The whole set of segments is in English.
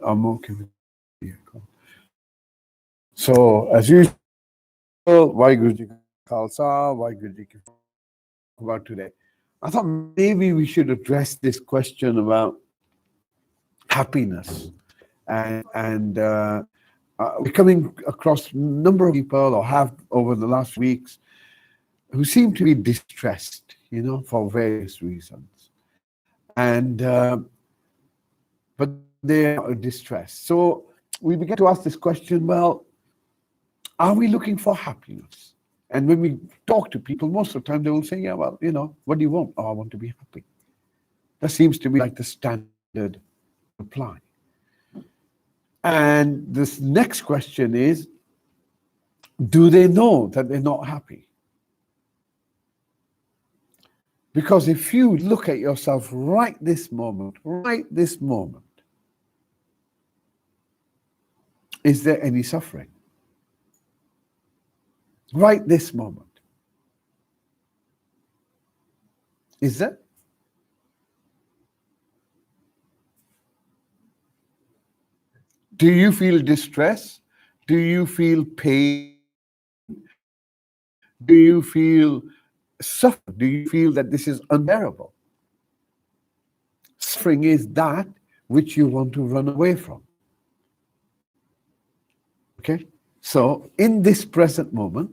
I'm okay with you. So, as usual, Vaheguru Ji Ka Khalsa, Vaheguru Ji Ki Fateh. About today, I thought maybe we should address this question about happiness, and we're coming across a number of people, or have over the last weeks, who seem to be distressed, for various reasons, and but they are distressed. So we began to ask this question: well, are we looking for happiness? And when we talk to people, most of the time they will say, yeah, well, what do you want? Oh, I want to be happy. That seems to be like the standard reply. And this next question is, do they know that they're not happy? Because if you look at yourself right this moment, is there any suffering? Right this moment. Is there? Do you feel distress? Do you feel pain? Do you feel suffering? Do you feel that this is unbearable? Suffering is that which you want to run away from. Okay? So, in this present moment,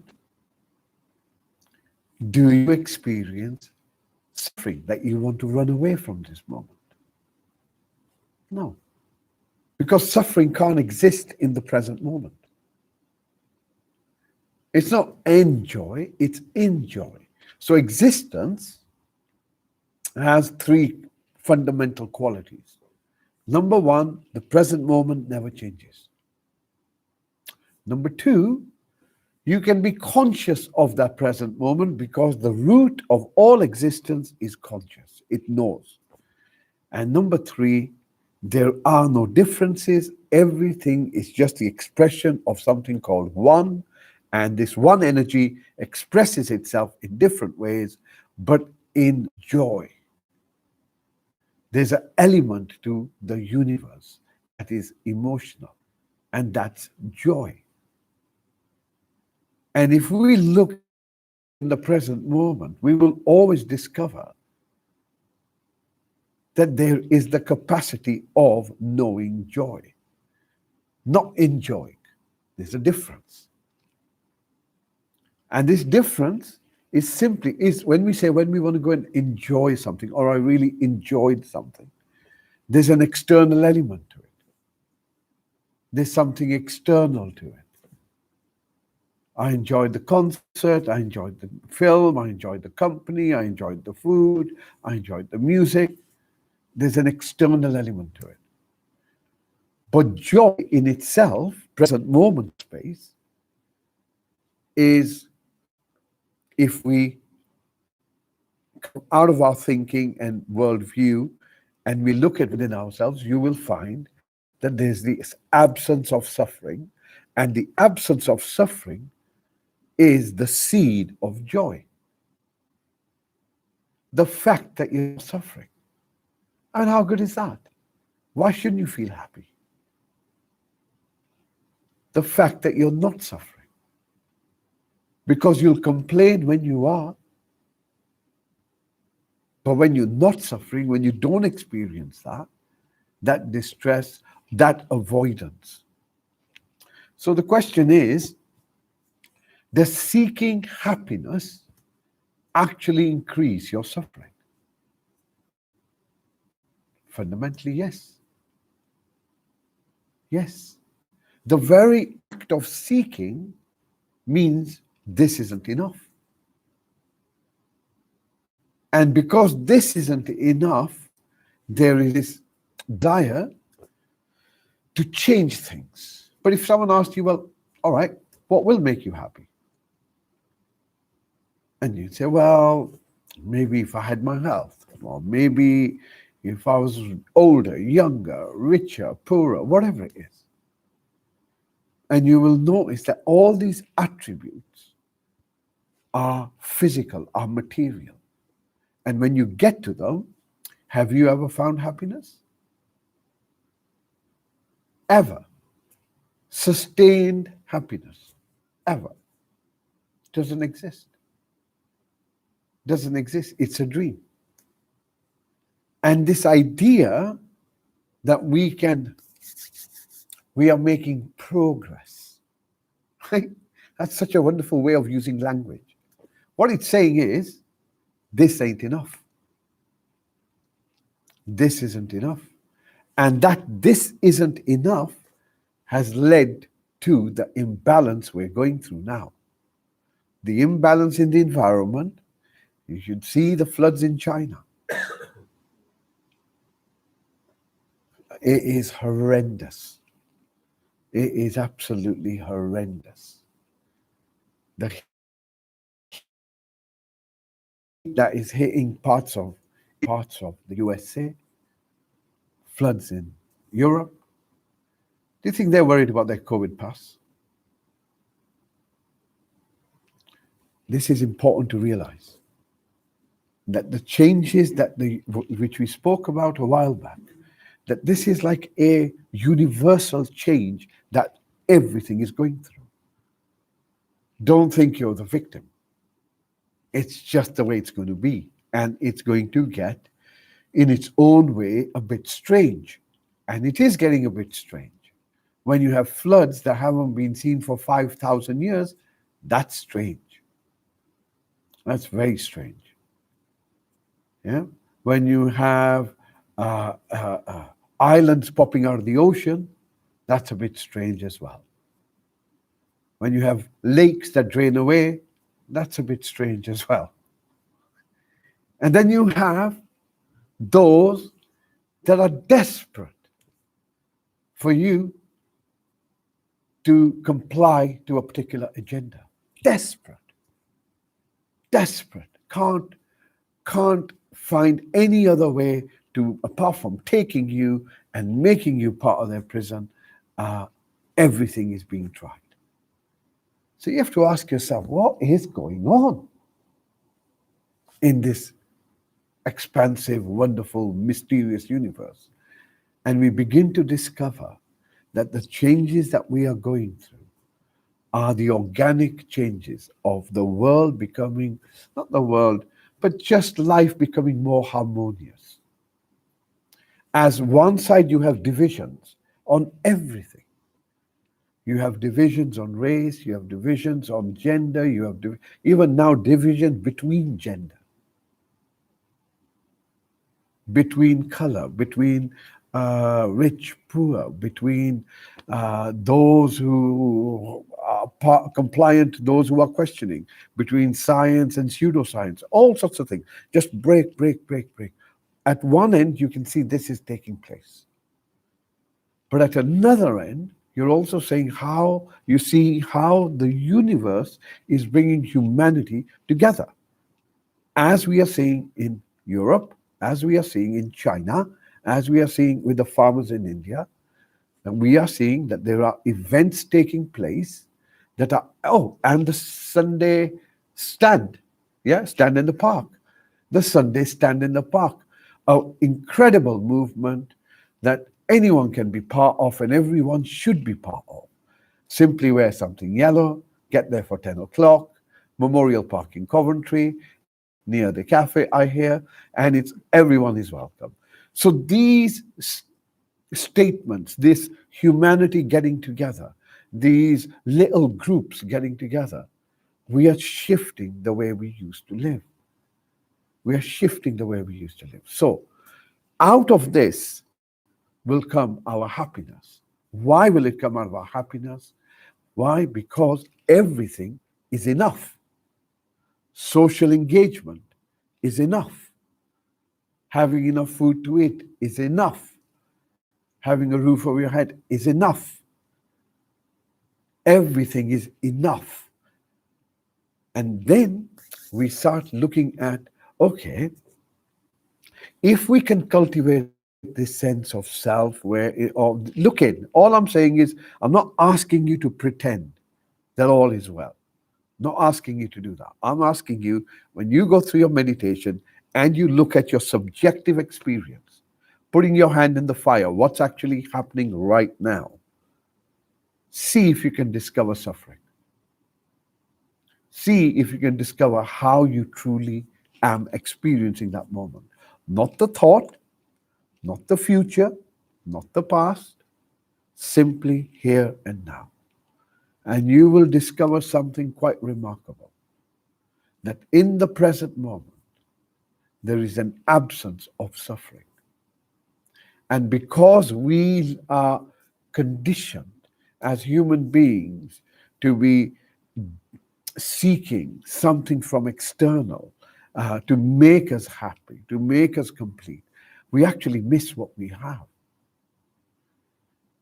do you experience suffering that you want to run away from this moment? No. Because suffering can't exist in the present moment. It's not enjoy, it's enjoy. So existence has three fundamental qualities. Number one, the present moment never changes. Number two, you can be conscious of that present moment because the root of all existence is conscious. It knows. And number three, there are no differences. Everything is just the expression of something called one. And this one energy expresses itself in different ways, but in joy. There's an element to the universe that is emotional, and that's joy. And if we look in the present moment, we will always discover that there is the capacity of knowing joy, not enjoying. There's a difference. And this difference is when we say, when we want to go and enjoy something, or I really enjoyed something, there's an external element to it. There's something external to it. I enjoyed the concert, I enjoyed the film, I enjoyed the company, I enjoyed the food, I enjoyed the music. There's an external element to it. But joy in itself, present moment space, is if we come out of our thinking and worldview and we look at within ourselves, you will find that there's this absence of suffering, and the absence of suffering is the seed of joy. The fact that you're suffering. And how good is that? Why shouldn't you feel happy? The fact that you're not suffering. Because you'll complain when you are. But when you're not suffering, when you don't experience that distress, that avoidance. So the question is, does seeking happiness actually increase your suffering? Fundamentally, yes. Yes. The very act of seeking means this isn't enough. And because this isn't enough, there is this desire to change things. But if someone asked you, well, all right, what will make you happy? And you'd say, well, maybe if I had my health, or maybe if I was older, younger, richer, poorer, whatever it is. And you will notice that all these attributes are physical, are material. And when you get to them, have you ever found happiness? ever. Sustained happiness, ever. Doesn't exist. Doesn't exist. It's a dream. And this idea that we are making progress, right? That's such a wonderful way of using language. What it's saying is, this ain't enough. This isn't enough. And that this isn't enough has led to the imbalance we're going through now. The imbalance in the environment, you should see the floods in China. It is horrendous. It is absolutely horrendous. The heat that is hitting parts of the USA, floods in Europe. Do you think they're worried about their COVID pass? This is important to realize, that the changes which we spoke about a while back, that this is like a universal change that everything is going through. Don't think you're the victim. It's just the way it's going to be. And it's going to get, in its own way, a bit strange. And it is getting a bit strange. When you have floods that haven't been seen for 5,000 years, that's strange. That's very strange. Yeah. When you have islands popping out of the ocean, that's a bit strange as well. When you have lakes that drain away, that's a bit strange as well. And then you have those that are desperate for you to comply to a particular agenda. Desperate. Can't find any other way to, apart from taking you and making you part of their prison. Everything is being tried. So you have to ask yourself, what is going on in this expansive, wonderful, mysterious universe? And we begin to discover that the changes that we are going through are the organic changes of the world becoming, not the world, but just life becoming more harmonious. As one side you have divisions on everything. You have divisions on race, you have divisions on gender, you have even now divisions between gender, between color, between rich, poor, between those who are compliant, those who are questioning, between science and pseudoscience, all sorts of things. Just break. At one end, you can see this is taking place. But at another end, you're also saying how the universe is bringing humanity together. As we are seeing in Europe, as we are seeing in China, as we are seeing with the farmers in India, and we are seeing that there are events taking place that are, and the Sunday stand, stand in the park. The Sunday stand in the park, an incredible movement that anyone can be part of and everyone should be part of. Simply wear something yellow, get there for 10 o'clock, Memorial Park in Coventry, near the cafe, I hear, and everyone is welcome. So these statements, this humanity getting together, these little groups getting together, we are shifting the way we used to live. We are shifting the way we used to live. So out of this will come our happiness. Why will it come out of our happiness? Why? Because everything is enough. Social engagement is enough. Having enough food to eat is enough. Having a roof over your head is enough. Everything is enough. And then we start looking at, okay, if we can cultivate this sense of self all I'm saying is, I'm not asking you to pretend that all is well. Not asking you to do that. I'm asking you, when you go through your meditation and you look at your subjective experience, putting your hand in the fire, what's actually happening right now? see if you can discover suffering. See if you can discover how you truly am experiencing that moment. Not the thought, not the future, not the past, simply here and now. And you will discover something quite remarkable, that in the present moment, there is an absence of suffering. And because we are conditioned as human beings to be seeking something from external to make us happy, to make us complete, we actually miss what we have.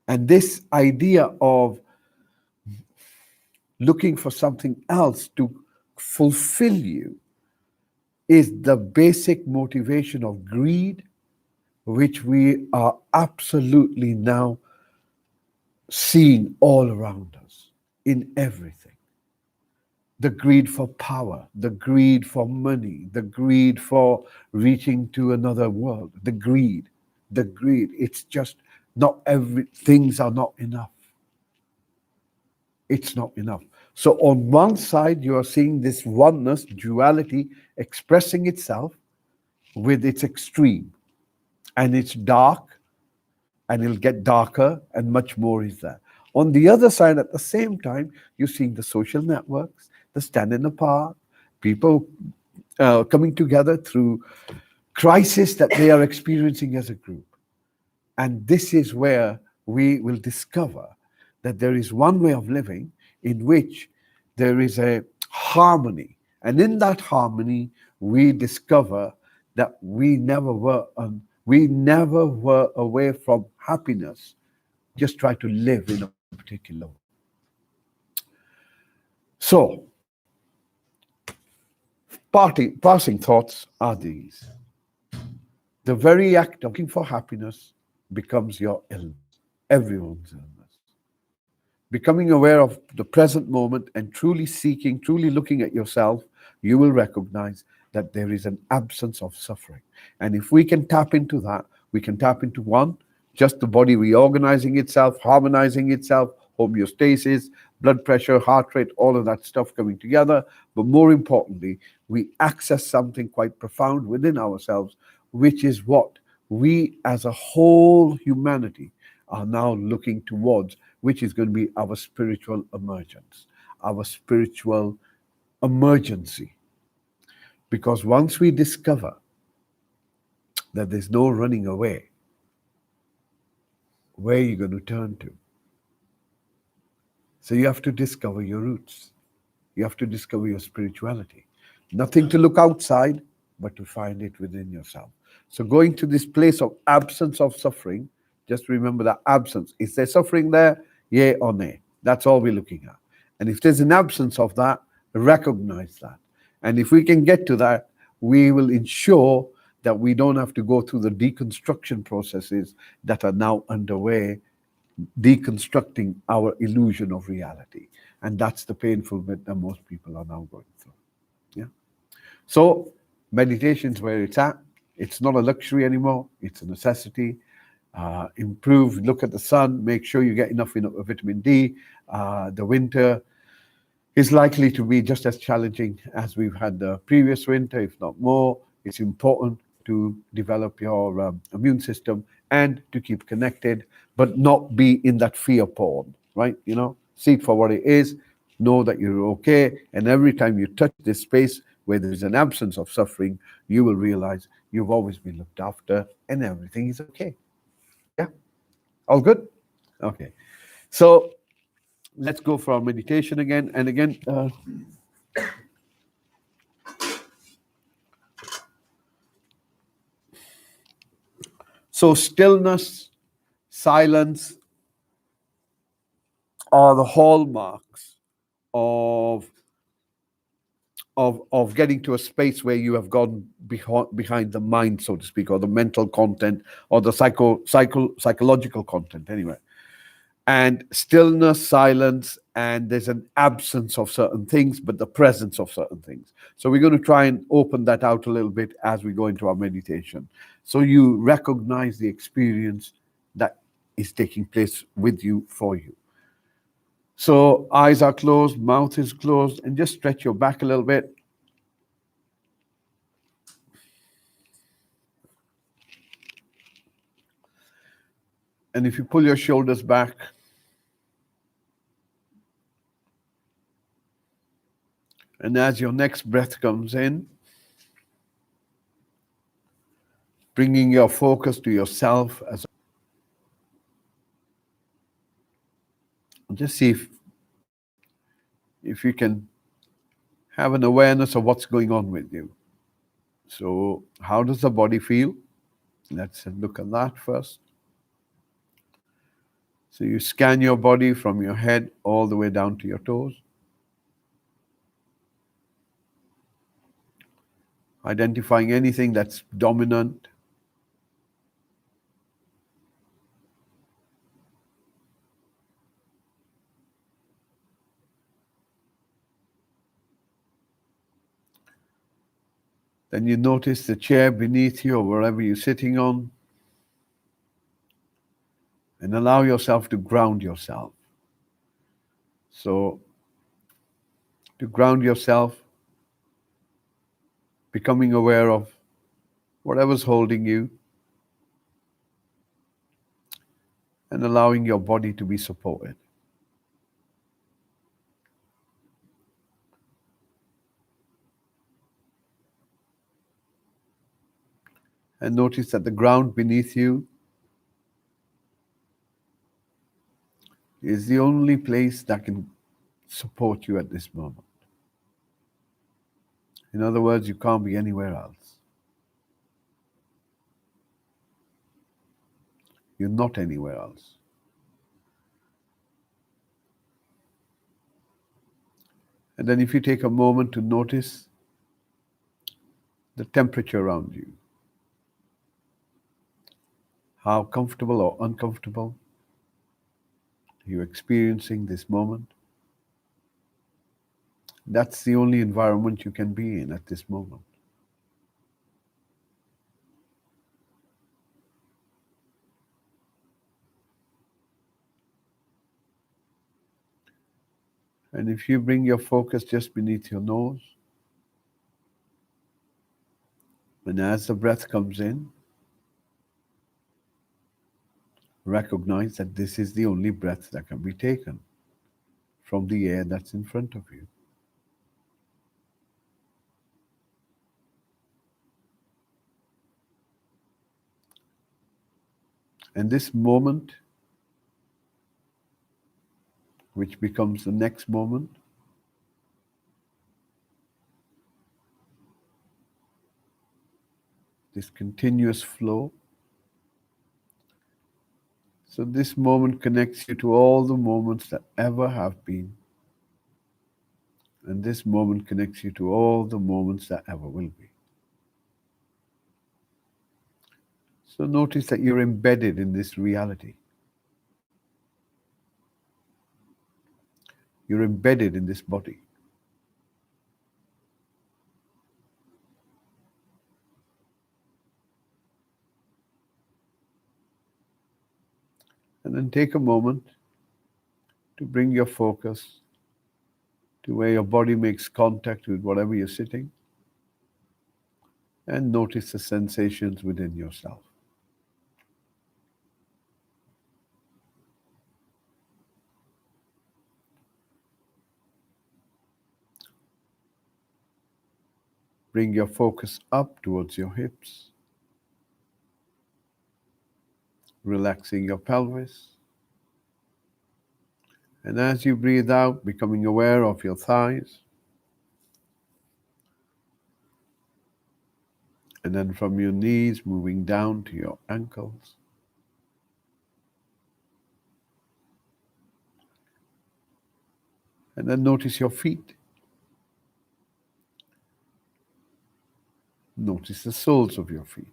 And this idea of looking for something else to fulfill you is the basic motivation of greed, which we are absolutely now seeing all around us in everything. The greed for power, the greed for money, the greed for reaching to another world, the greed. It's just not things are not enough. It's not enough. So on one side, you are seeing this oneness, duality, expressing itself with its extreme. And it's dark, and it'll get darker, and much more is there. On the other side, at the same time, you're seeing the social networks, the stand in the park, people coming together through crisis that they are experiencing as a group. And this is where we will discover that there is one way of living in which there is a harmony. And in that harmony, we discover that we never were away from happiness. Just try to live in a particular way. So, passing thoughts are these. The very act of looking for happiness becomes your illness, everyone's illness. Becoming aware of the present moment and truly seeking, truly looking at yourself, you will recognize that there is an absence of suffering. And if we can tap into that, we can tap into one, just the body reorganizing itself, harmonizing itself, homeostasis, blood pressure, heart rate, all of that stuff coming together. But more importantly, we access something quite profound within ourselves, which is what we as a whole humanity are now looking towards, which is going to be our spiritual emergence, our spiritual emergency. Because once we discover that there's no running away, where are you going to turn to? So you have to discover your roots. You have to discover your spirituality. Nothing to look outside, but to find it within yourself. So going to this place of absence of suffering, just remember that absence. Is there suffering there? Yea or nay? That's all we're looking at. And if there's an absence of that, recognize that. And if we can get to that, we will ensure that we don't have to go through the deconstruction processes that are now underway, deconstructing our illusion of reality. And that's the painful bit that most people are now going through. Yeah. So meditation's where it's at. It's not a luxury anymore. It's a necessity. Improve, look at the sun, make sure you get enough vitamin D. The winter is likely to be just as challenging as we've had the previous winter, if not more. It's important to develop your immune system and to keep connected, but not be in that fear porn, right? You know, see it for what it is, know that you're okay, and every time you touch this space where there's an absence of suffering, you will realize you've always been looked after and everything is okay. Yeah? All good? Okay. So let's go for our meditation again. And again, so stillness, silence are the hallmarks of getting to a space where you have gone behind the mind, so to speak, or the mental content, or the psychological content, anyway. And stillness, silence, and there's an absence of certain things, but the presence of certain things. So we're going to try and open that out a little bit as we go into our meditation. So you recognize the experience that is taking place with you, for you. So eyes are closed, mouth is closed, and just stretch your back a little bit. And if you pull your shoulders back, and as your next breath comes in, bringing your focus to yourself, as just see if you can have an awareness of what's going on with you. So how does the body feel? Let's look at that first. So you scan your body from your head all the way down to your toes, identifying anything that's dominant. Then you notice the chair beneath you or wherever you're sitting on, and allow yourself to ground yourself. So to ground yourself, becoming aware of whatever's holding you, and allowing your body to be supported. And notice that the ground beneath you is the only place that can support you at this moment. In other words, you can't be anywhere else. You're not anywhere else. And then if you take a moment to notice the temperature around you, how comfortable or uncomfortable you're experiencing this moment. That's the only environment you can be in at this moment. And if you bring your focus just beneath your nose, and as the breath comes in, recognize that this is the only breath that can be taken from the air that's in front of you. And this moment, which becomes the next moment, this continuous flow. So this moment connects you to all the moments that ever have been. And this moment connects you to all the moments that ever will be. So notice that you're embedded in this reality. You're embedded in this body. And then take a moment to bring your focus to where your body makes contact with whatever you're sitting, and notice the sensations within yourself. Bring your focus up towards your hips, relaxing your pelvis. And as you breathe out, becoming aware of your thighs. And then from your knees, moving down to your ankles. And then notice your feet. Notice the soles of your feet.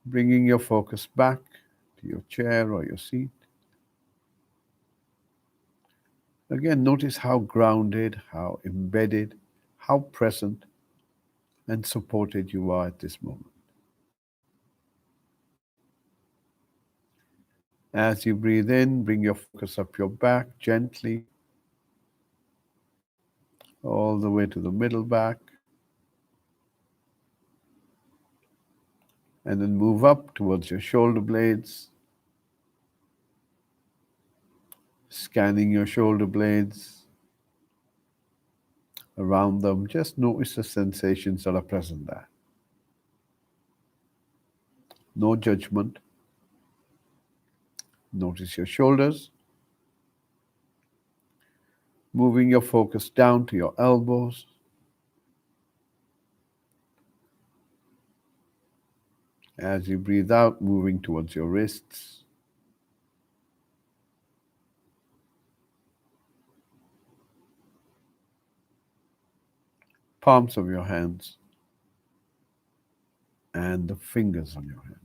Bringing your focus back to your chair or your seat. Again, notice how grounded, how embedded, how present and supported you are at this moment. As you breathe in, bring your focus up your back gently, all the way to the middle back, and then move up towards your shoulder blades, scanning your shoulder blades, around them. Just notice the sensations that are present there. No judgment. Notice your shoulders, moving your focus down to your elbows. As you breathe out, moving towards your wrists. Palms of your hands and the fingers on your hands.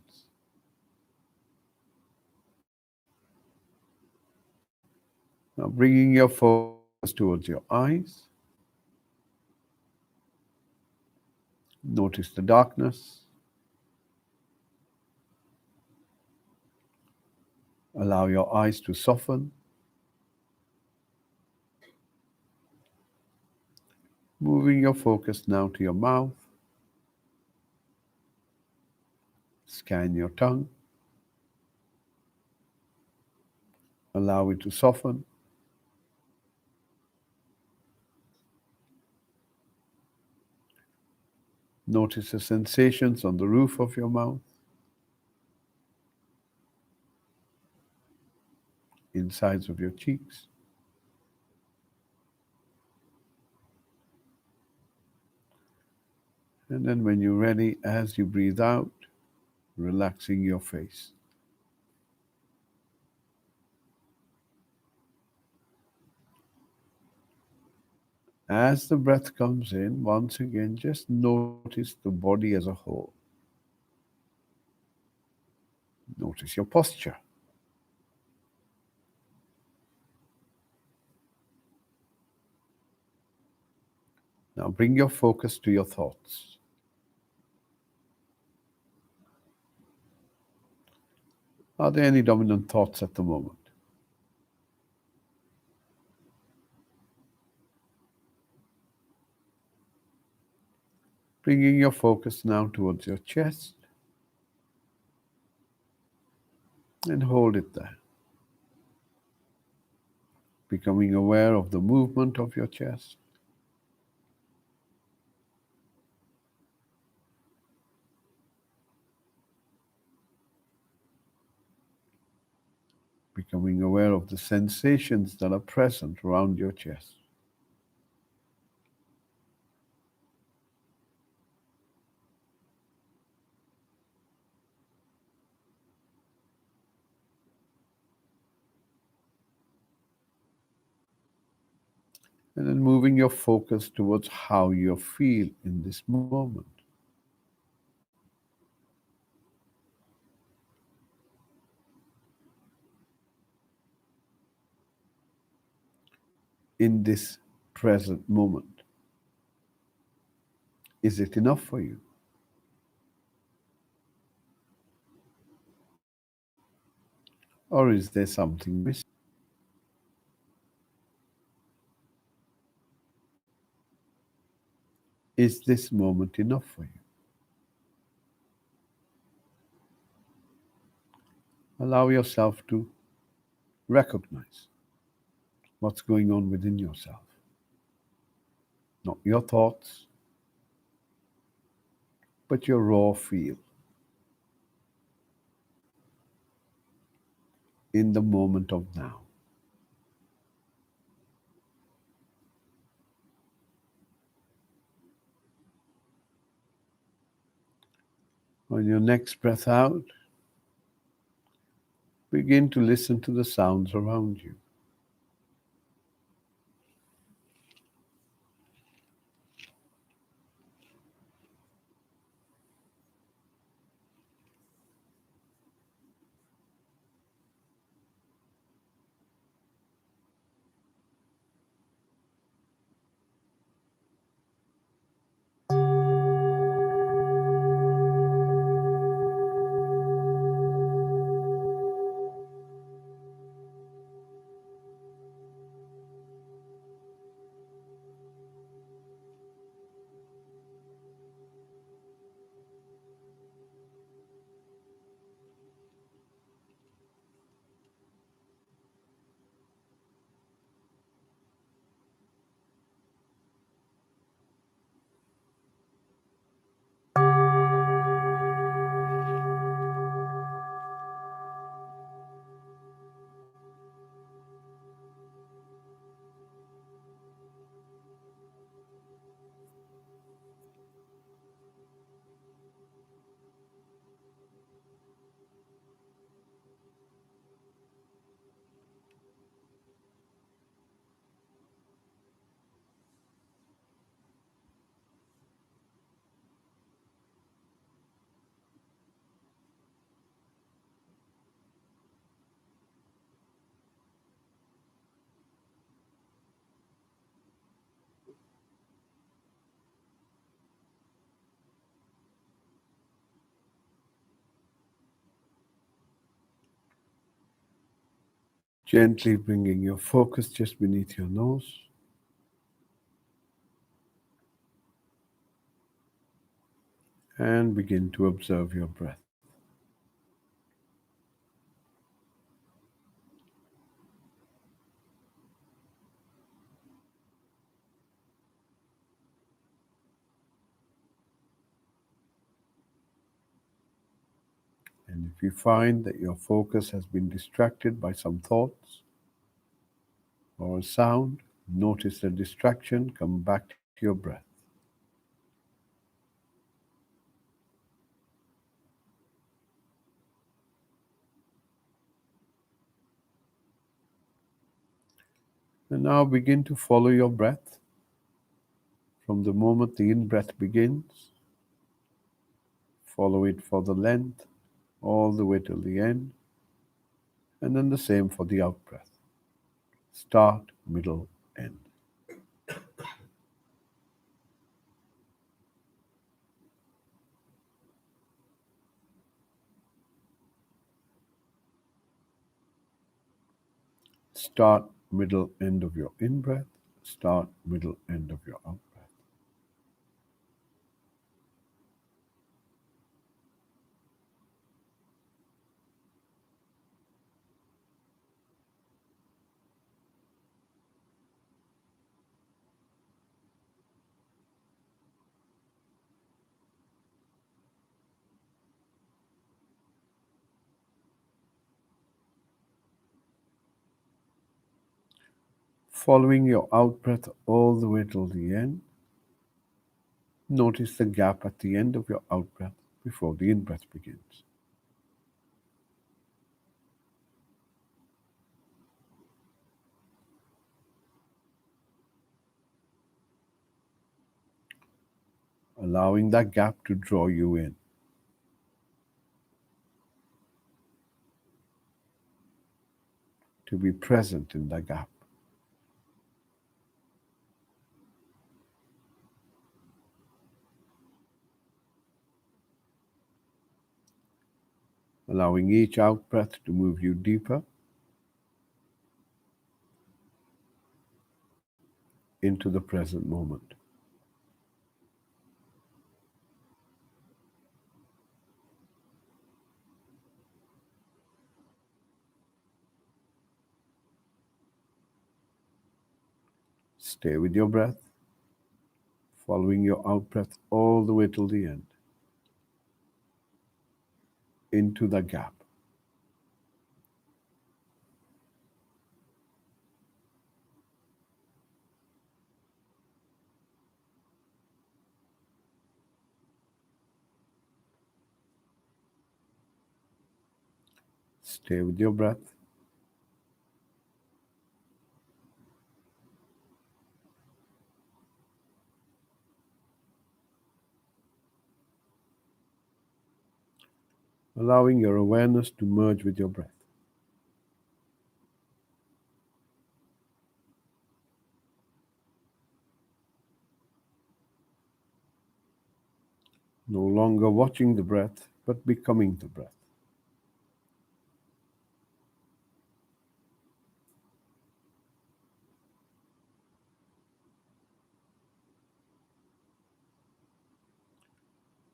Now bringing your focus towards your eyes. Notice the darkness. Allow your eyes to soften. Moving your focus now to your mouth. Scan your tongue. Allow it to soften. Notice the sensations on the roof of your mouth, insides of your cheeks. And then when you're ready, as you breathe out, relaxing your face. As the breath comes in, once again, just notice the body as a whole. Notice your posture. Now bring your focus to your thoughts. Are there any dominant thoughts at the moment? Bringing your focus now towards your chest and hold it there. Becoming aware of the movement of your chest. Becoming aware of the sensations that are present around your chest. And then moving your focus towards how you feel in this moment. In this present moment. Is it enough for you? Or is there something missing? Is this moment enough for you? Allow yourself to recognize what's going on within yourself. Not your thoughts, but your raw feel. In the moment of now. On your next breath out, begin to listen to the sounds around you. Gently bringing your focus just beneath your nose. And begin to observe your breath. And if you find that your focus has been distracted by some thoughts or a sound, notice the distraction, come back to your breath. And now begin to follow your breath from the moment the in breath begins. Follow it for the length, all the way till the end. And then the same for the out breath. Start, middle, end. Start, middle, end of your in breath. Start, middle, end of your out breath. Following your out breath all the way till the end, notice the gap at the end of your out breath before the in breath begins. Allowing that gap to draw you in. To be present in that gap. Allowing each out breath to move you deeper into the present moment. Stay with your breath, following your out breath all the way till the end, into the gap. Stay with your breath. Allowing your awareness to merge with your breath. No longer watching the breath, but becoming the breath.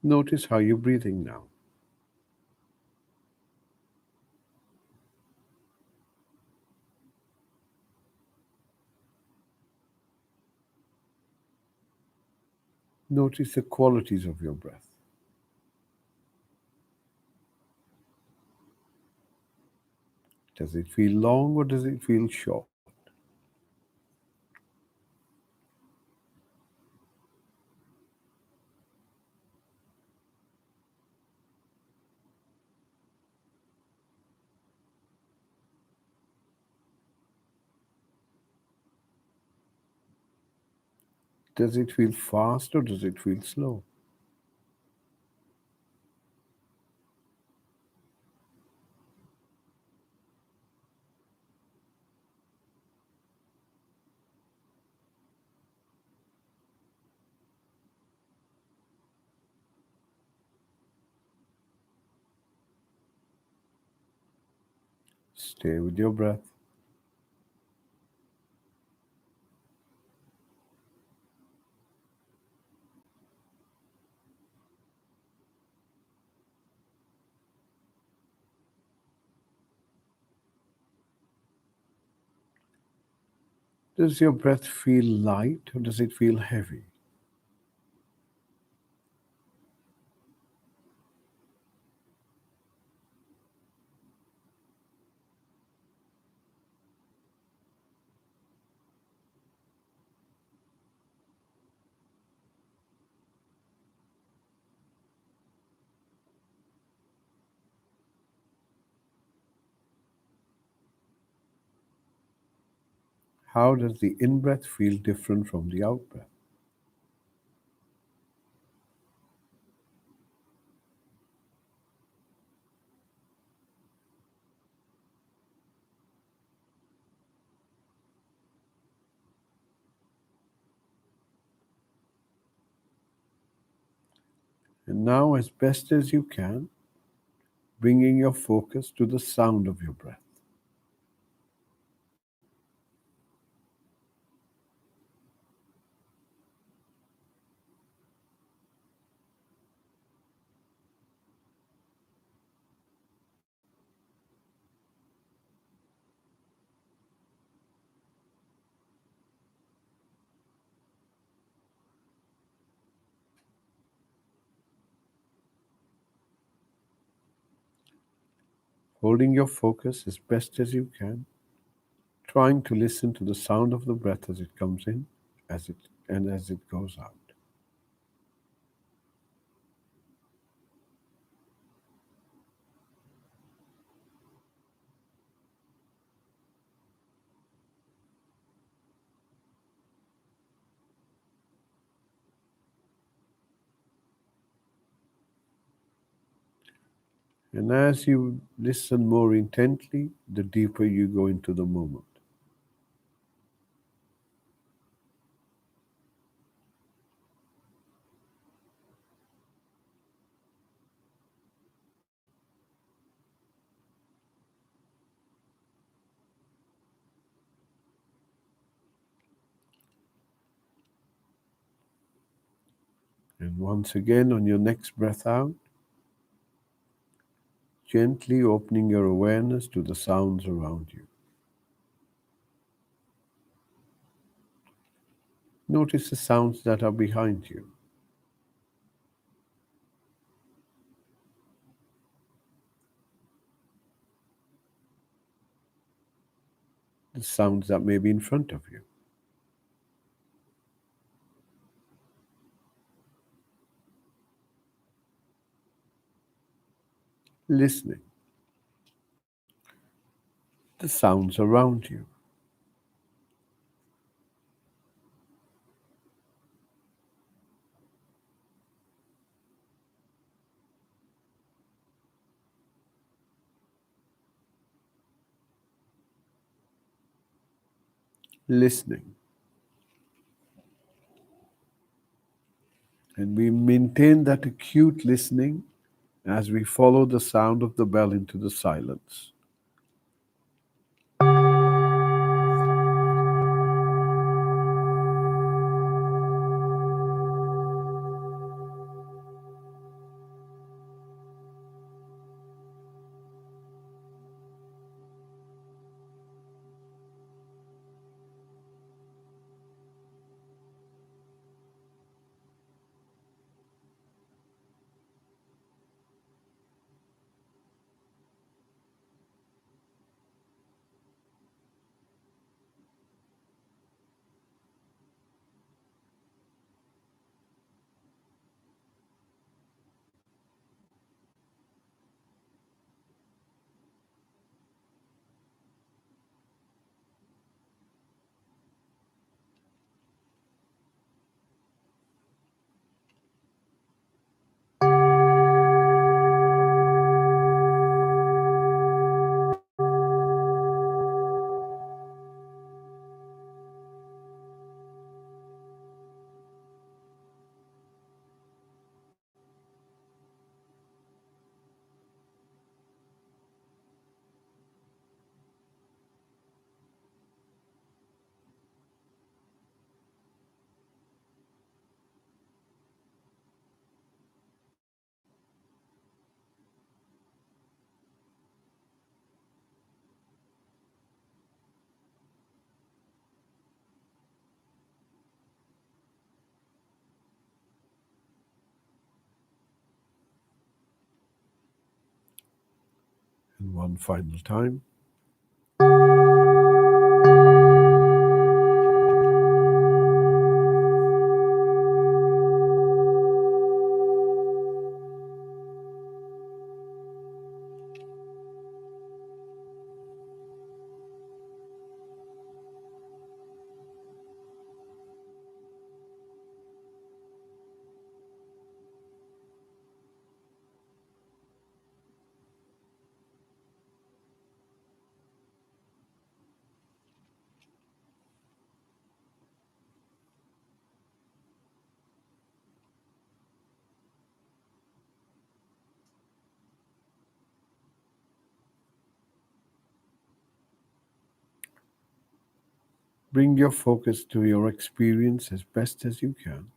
Notice how you're breathing now. Notice the qualities of your breath. Does it feel long or does it feel short? Does it feel fast or does it feel slow? Stay with your breath. Does your breath feel light or does it feel heavy? How does the in breath feel different from the out breath? And now, as best as you can, bringing your focus to the sound of your breath. Holding your focus as best as you can, trying to listen to the sound of the breath as it comes in, as it goes out. And as you listen more intently, the deeper you go into the moment. And once again, on your next breath out, gently opening your awareness to the sounds around you. Notice the sounds that are behind you, the sounds that may be in front of you. Listening, the sounds around you. Listening. And we maintain that acute listening as we follow the sound of the bell into the silence. one final time. Bring your focus to your experience as best as you can.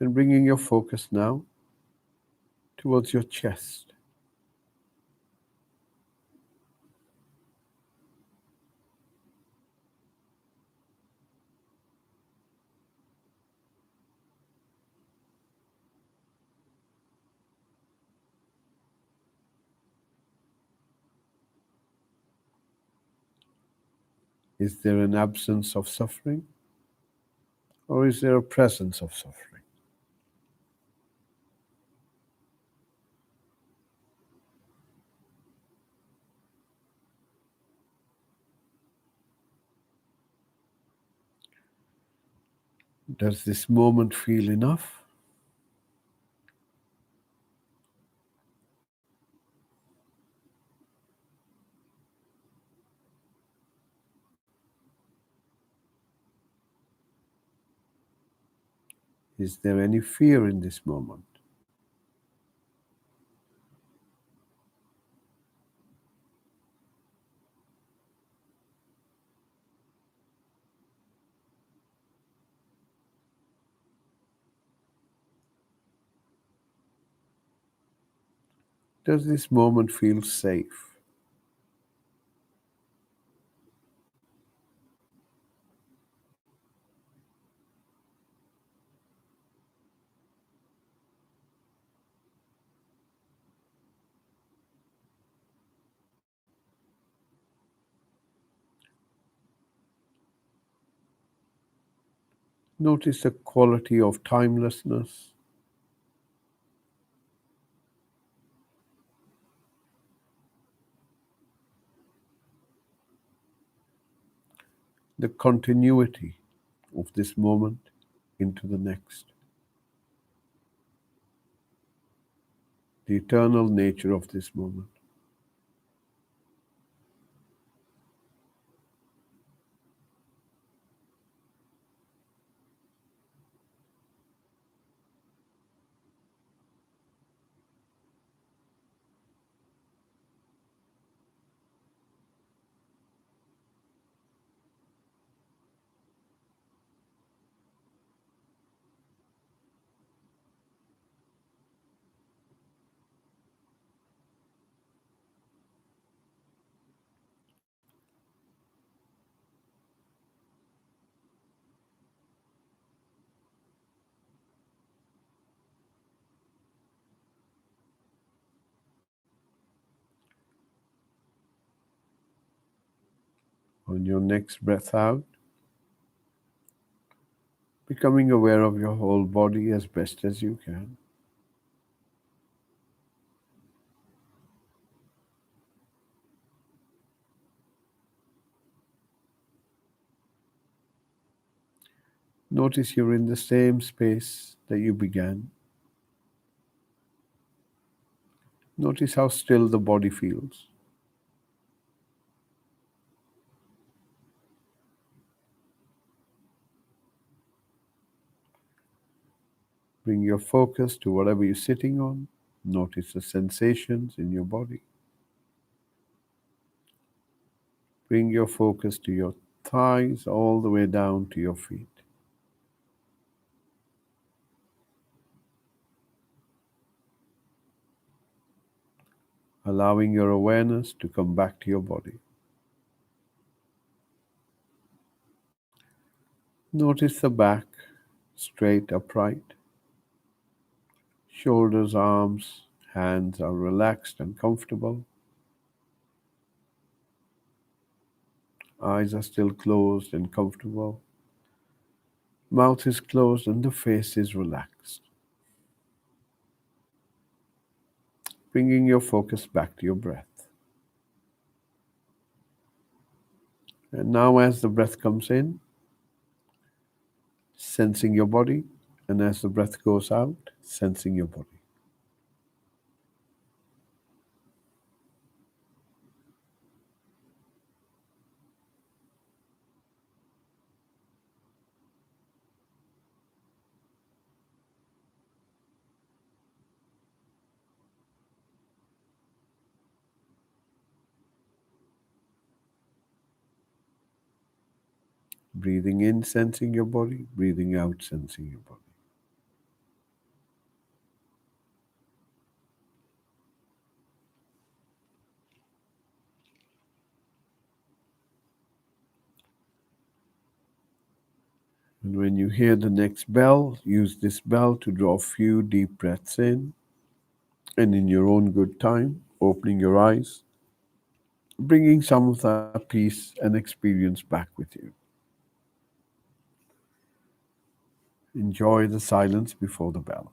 And bringing your focus now towards your chest. Is there an absence of suffering, or is there a presence of suffering? Does this moment feel enough? Is there any fear in this moment? Does this moment feel safe? Notice the quality of timelessness, the continuity of this moment into the next, the eternal nature of this moment. On your next breath out, becoming aware of your whole body as best as you can. Notice you're in the same space that you began. Notice how still the body feels. Bring your focus to whatever you're sitting on. Notice the sensations in your body. Bring your focus to your thighs all the way down to your feet. allowing your awareness to come back to your body. Notice the back, straight, upright. Shoulders, arms, hands are relaxed and comfortable. Eyes are still closed and comfortable. Mouth is closed and the face is relaxed. Bringing your focus back to your breath. And now, as the breath comes in, sensing your body, and as the breath goes out, sensing your body. Breathing in, sensing your body, breathing out, sensing your body. And when you hear the next bell, use this bell to draw a few deep breaths in, and in your own good time, opening your eyes, bringing some of that peace and experience back with you. Enjoy the silence before the bell.